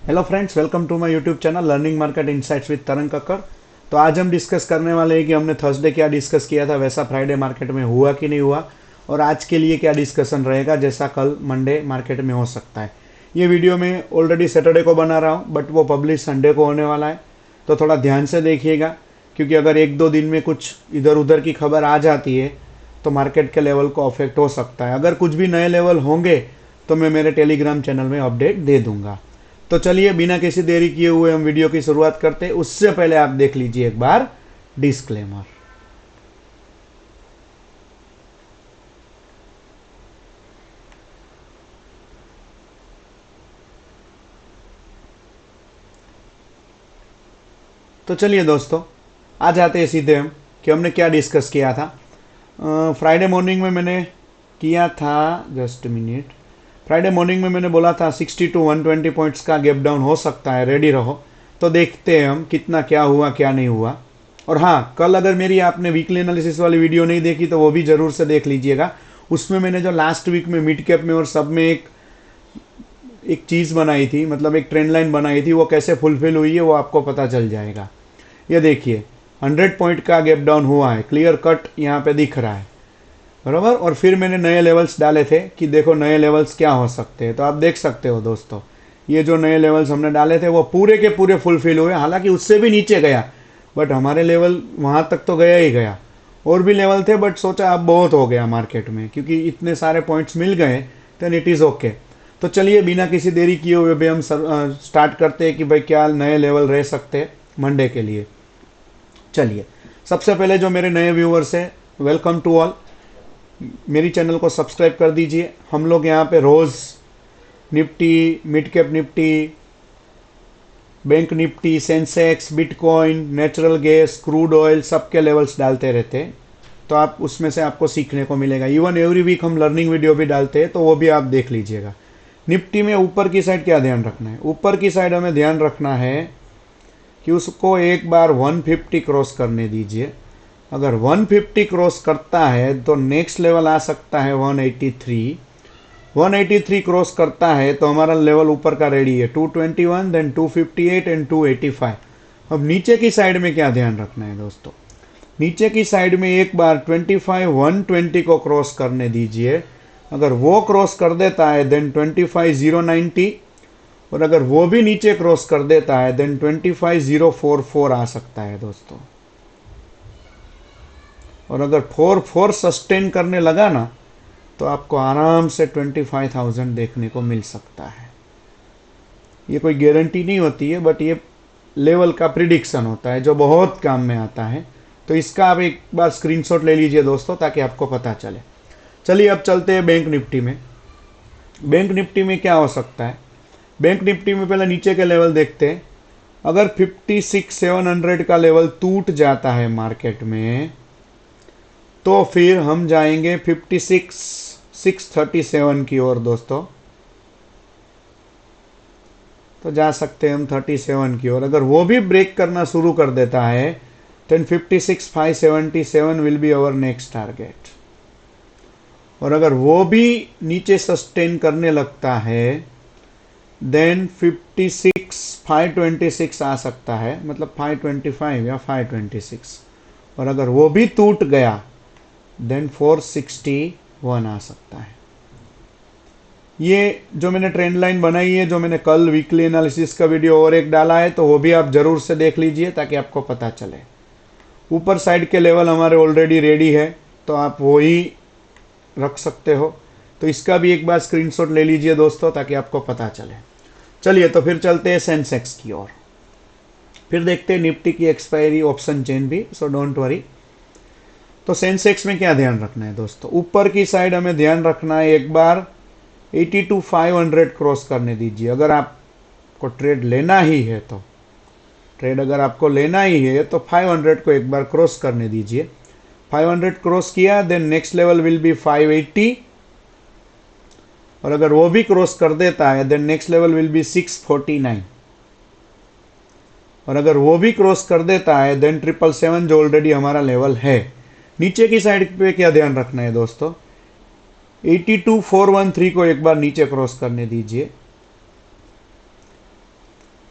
Hello friends, welcome to my YouTube channel learning market insights with Tarang Kakkar. तो आज हम discuss करने वाले हैं कि हमने थर्सडे क्या डिस्कस किया था वैसा फ्राइडे मार्केट में हुआ कि नहीं हुआ, और आज के लिए क्या डिस्कशन रहेगा जैसा कल मंडे मार्केट में हो सकता है। ये वीडियो मैं ऑलरेडी सैटरडे को बना रहा हूँ, बट वो पब्लिश संडे को होने वाला है, तो थोड़ा ध्यान से देखिएगा, क्योंकि अगर एक दो दिन में कुछ इधर उधर की खबर आ जाती है तो मार्केट के लेवल को अफेक्ट हो सकता है। अगर कुछ भी नए लेवल होंगे तो मैं मेरे टेलीग्राम चैनल में अपडेट दे दूंगा। तो चलिए बिना किसी देरी किए हुए हम वीडियो की शुरुआत करते हैं। उससे पहले आप देख लीजिए एक बार डिस्क्लेमर। तो चलिए दोस्तों, आ जाते हैं सीधे हम कि हमने क्या डिस्कस किया था। फ्राइडे मॉर्निंग में मैंने किया था, जस्ट मिनट, फ्राइडे मॉर्निंग में मैंने बोला था 60 टू 120 पॉइंट्स का गैप डाउन हो सकता है, रेडी रहो। तो देखते हैं हम कितना क्या हुआ क्या नहीं हुआ। और हाँ, कल अगर मेरी आपने वीकली एनालिसिस वाली वीडियो नहीं देखी तो वो भी जरूर से देख लीजिएगा। उसमें मैंने जो लास्ट वीक में मिड कैप में और सब में एक एक चीज बनाई थी, मतलब एक ट्रेंड लाइन बनाई थी, वो कैसे फुलफिल हुई है वो आपको पता चल जाएगा। ये देखिए 100 पॉइंट का गैप डाउन हुआ है, क्लियर कट यहाँ पे दिख रहा है, बराबर। और फिर मैंने नए लेवल्स डाले थे कि देखो नए लेवल्स क्या हो सकते हैं। तो आप देख सकते हो दोस्तों, ये जो नए लेवल्स हमने डाले थे वो पूरे के पूरे फुलफिल हुए, हालांकि उससे भी नीचे गया, बट हमारे लेवल वहां तक तो गया ही गया। और भी लेवल थे, बट सोचा अब बहुत हो गया मार्केट में, क्योंकि इतने सारे पॉइंट्स मिल गए, देन इट इज ओके। तो चलिए बिना किसी देरी किए हुए भी हम स्टार्ट करते हैं कि भाई क्या नए लेवल रह सकते हैं मंडे के लिए। चलिए, सबसे पहले जो मेरे नए व्यूअर्स हैं, वेलकम टू ऑल। मेरी चैनल को सब्सक्राइब कर दीजिए। हम लोग यहाँ पे रोज Nifty, mid cap Nifty, bank Nifty, Sensex, bitcoin, natural gas, crude oil, सबके लेवल्स डालते रहते हैं। तो आप उसमें से आपको सीखने को मिलेगा। इवन एवरी वीक हम लर्निंग वीडियो भी डालते हैं, तो वो भी आप देख लीजिएगा। निफ्टी में ऊपर की साइड क्या ध्यान रखना है? ऊपर की साइड हमें ध्यान रखना है कि उसको एक बार 150 क्रॉस करने दीजिए। अगर 150 क्रॉस करता है तो नेक्स्ट लेवल आ सकता है 183। 183 क्रॉस करता है तो हमारा लेवल ऊपर का रेडी है 221, देन 258 एंड 285। अब नीचे की साइड में क्या ध्यान रखना है दोस्तों? नीचे की साइड में एक बार 25 120 को क्रॉस करने दीजिए। अगर वो क्रॉस कर देता है देन 25090, और अगर वो भी नीचे क्रॉस कर देता है देन 25044 आ सकता है दोस्तों। और अगर 44 सस्टेन करने लगा ना, तो आपको आराम से 25,000 देखने को मिल सकता है। ये कोई गारंटी नहीं होती है, बट ये लेवल का प्रिडिक्शन होता है जो बहुत काम में आता है। तो इसका आप एक बार स्क्रीनशॉट ले लीजिए दोस्तों, ताकि आपको पता चले। चलिए अब चलते हैं बैंक निफ्टी में। बैंक निफ्टी में क्या हो सकता है? बैंक निफ्टी में पहले नीचे के लेवल देखते हैं। अगर 56,700 का लेवल टूट जाता है मार्केट में, तो फिर हम जाएंगे 56,637 की ओर दोस्तों। तो जा सकते हैं हम 37 की ओर। अगर वो भी ब्रेक करना शुरू कर देता है then 56,577 will be our next target. और अगर वो भी नीचे सस्टेन करने लगता है देन 56,526 आ सकता है, मतलब 525 या 526। और अगर वो भी टूट गया देन 461 आ सकता है। ये जो मैंने ट्रेंड लाइन बनाई है, जो मैंने कल वीकली एनालिसिस का वीडियो और एक डाला है, तो वो भी आप जरूर से देख लीजिए ताकि आपको पता चले। ऊपर साइड के लेवल हमारे ऑलरेडी रेडी है, तो आप वो ही रख सकते हो। तो इसका भी एक बार स्क्रीनशॉट ले लीजिए दोस्तों, ताकि आपको पता चले। चलिए तो फिर चलते हैं सेंसेक्स की ओर। फिर देखते हैं निफ्टी की एक्सपायरी ऑप्शन चेन भी, सो डोंट वरी। तो सेंसेक्स में क्या ध्यान रखना है दोस्तों? ऊपर की साइड हमें ध्यान रखना है, एक बार 82,500 क्रॉस करने दीजिए। अगर आपको ट्रेड लेना ही है तो, ट्रेड अगर आपको लेना ही है तो 500 को एक बार क्रॉस करने दीजिए। 500 क्रॉस किया then next level will be 580। और अगर वो भी क्रॉस कर देता है then next level will be 649। और अगर वो भी क्रॉस कर देता है देन 777, जो ऑलरेडी हमारा लेवल है। नीचे की साइड पे क्या ध्यान रखना है दोस्तों? 82,413 को एक बार नीचे क्रॉस करने दीजिए।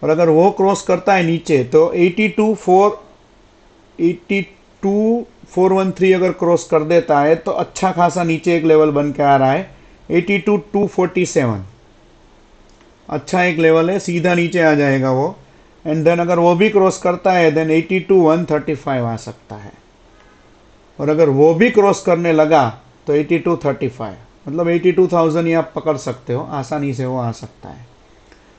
और अगर वो क्रॉस करता है नीचे तो 82,413 अगर क्रॉस कर देता है तो अच्छा खासा नीचे एक लेवल बन के आ रहा है 82,247। अच्छा एक लेवल है, सीधा नीचे आ जाएगा वो। एंड देन अगर वो भी क्रॉस करता है देन 82,135 आ सकता है। और अगर वो भी क्रॉस करने लगा तो 82,35 मतलब 82,000 ही आप पकड़ सकते हो, आसानी से वो आ सकता है।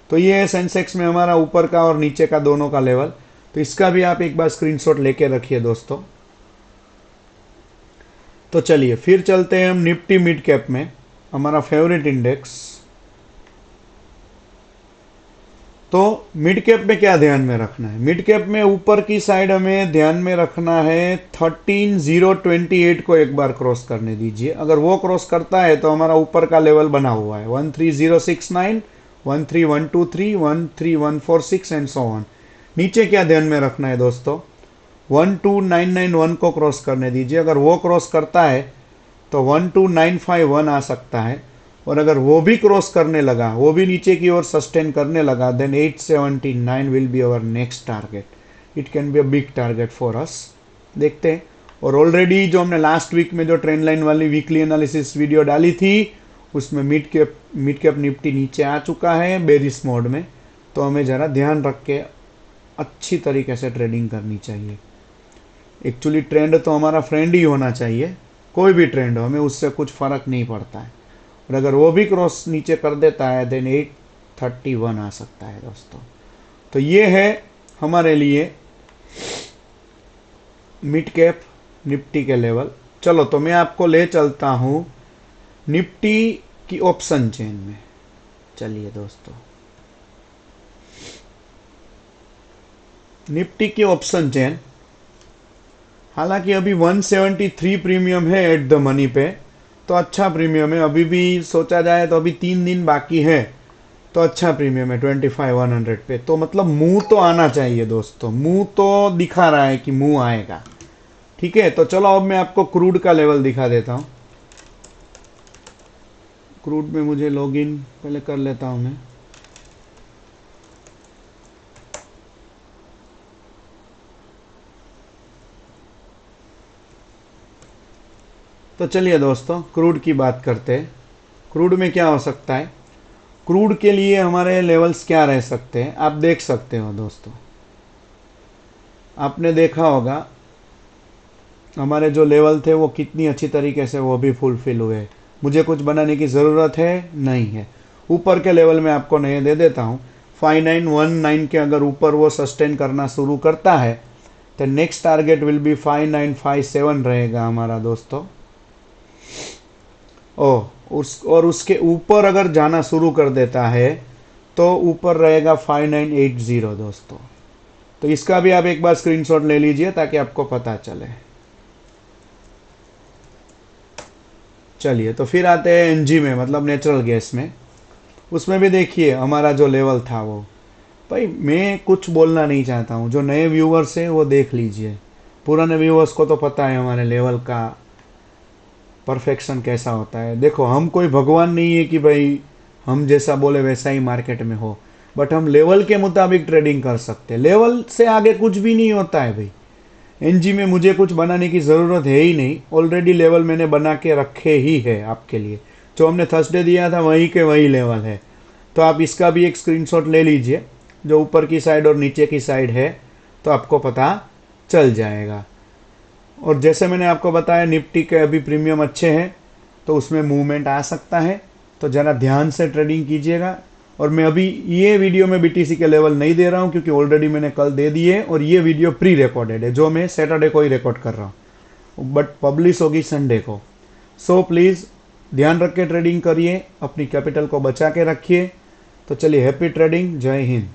तो ये है सेंसेक्स में हमारा ऊपर का और नीचे का दोनों का लेवल। तो इसका भी आप एक बार स्क्रीनशॉट लेके रखिए दोस्तों। तो चलिए फिर चलते हैं हम निफ्टी मिड कैप में, हमारा फेवरेट इंडेक्स। तो मिड कैप में क्या ध्यान में रखना है? मिड कैप में ऊपर की साइड हमें ध्यान में रखना है 13,028 को एक बार क्रॉस करने दीजिए। अगर वो क्रॉस करता है तो हमारा ऊपर का लेवल बना हुआ है 13,069, 13,123, 13,146 एंड सो ऑन। नीचे क्या ध्यान में रखना है दोस्तों? 12,991 को क्रॉस करने दीजिए। अगर वो क्रॉस करता है तो 12,951 आ सकता है। और अगर वो भी क्रॉस करने लगा, वो भी नीचे की ओर सस्टेन करने लगा, then 879 will be our next target. It can be a big target for us. देखते हैं। और ऑलरेडी जो हमने लास्ट वीक में जो ट्रेंड लाइन वाली वीकली एनालिसिस वीडियो डाली थी उसमें मिड कैप निफ्टी नीचे आ चुका है बेरिश मोड में। तो हमें ज़रा ध्यान रख के अच्छी तरीके से ट्रेडिंग करनी चाहिए। एक्चुअली ट्रेंड तो हमारा फ्रेंड ही होना चाहिए, कोई भी ट्रेंड हो, हमें उससे कुछ फ़र्क नहीं पड़ता है। और अगर वो भी क्रॉस नीचे कर देता है देन 831 आ सकता है दोस्तों। तो ये है हमारे लिए मिड कैप निफ्टी के लेवल। चलो तो मैं आपको ले चलता हूं निफ्टी की ऑप्शन चेन में। चलिए दोस्तों, निफ्टी की ऑप्शन चेन, हालांकि अभी 173 प्रीमियम है एट द मनी पे, तो अच्छा प्रीमियम है। अभी भी सोचा जाए तो अभी 3 दिन बाकी है, तो अच्छा प्रीमियम है 25,100 पे। तो मतलब मुंह तो आना चाहिए दोस्तों, मुंह तो दिखा रहा है कि मुंह आएगा। ठीक है, तो चलो अब मैं आपको क्रूड का लेवल दिखा देता हूं। क्रूड में मुझे लॉगिन पहले कर लेता हूं मैं। तो चलिए दोस्तों क्रूड की बात करते हैं। क्रूड में क्या हो सकता है, क्रूड के लिए हमारे लेवल्स क्या रह सकते हैं, आप देख सकते हो दोस्तों। आपने देखा होगा हमारे जो लेवल थे वो कितनी अच्छी तरीके से वो भी फुलफिल हुए। मुझे कुछ बनाने की ज़रूरत है नहीं है। ऊपर के लेवल में आपको नहीं दे देता हूँ 5919 के अगर ऊपर वो सस्टेन करना शुरू करता है तो नेक्स्ट टारगेट विल बी 5957 रहेगा हमारा दोस्तों। और उसके ऊपर अगर जाना शुरू कर देता है तो ऊपर रहेगा 5980 दोस्तों। तो इसका भी आप एक बार स्क्रीनशॉट ले लीजिए ताकि आपको पता चले। चलिए तो फिर आते हैं एनजी में, मतलब नेचुरल गैस में। उसमें भी देखिए हमारा जो लेवल था वो, भाई मैं कुछ बोलना नहीं चाहता हूँ, जो नए व्यूवर्स हैं वो देख लीजिए। पुराने व्यूवर्स को तो पता है हमारे लेवल का परफेक्शन कैसा होता है। देखो हम कोई भगवान नहीं है कि भाई हम जैसा बोले वैसा ही मार्केट में हो, बट हम लेवल के मुताबिक ट्रेडिंग कर सकते हैं। लेवल से आगे कुछ भी नहीं होता है भाई। एनजी में मुझे कुछ बनाने की ज़रूरत है ही नहीं, ऑलरेडी लेवल मैंने बना के रखे ही है आपके लिए। जो हमने थर्सडे दिया था वही के वही लेवल है। तो आप इसका भी एक स्क्रीनशॉट ले लीजिए, जो ऊपर की साइड और नीचे की साइड है, तो आपको पता चल जाएगा। और जैसे मैंने आपको बताया निफ्टी के अभी प्रीमियम अच्छे हैं तो उसमें मूवमेंट आ सकता है, तो ज़रा ध्यान से ट्रेडिंग कीजिएगा। और मैं अभी ये वीडियो में बीटीसी के लेवल नहीं दे रहा हूँ क्योंकि ऑलरेडी मैंने कल दे दिए और ये वीडियो प्री रिकॉर्डेड है, जो मैं सैटरडे को ही रिकॉर्ड कर रहा हूँ, बट पब्लिश होगी संडे को। सो प्लीज़ ध्यान रख के ट्रेडिंग करिए, अपनी कैपिटल को बचा के रखिए। तो चलिए हैप्पी ट्रेडिंग, जय हिंद।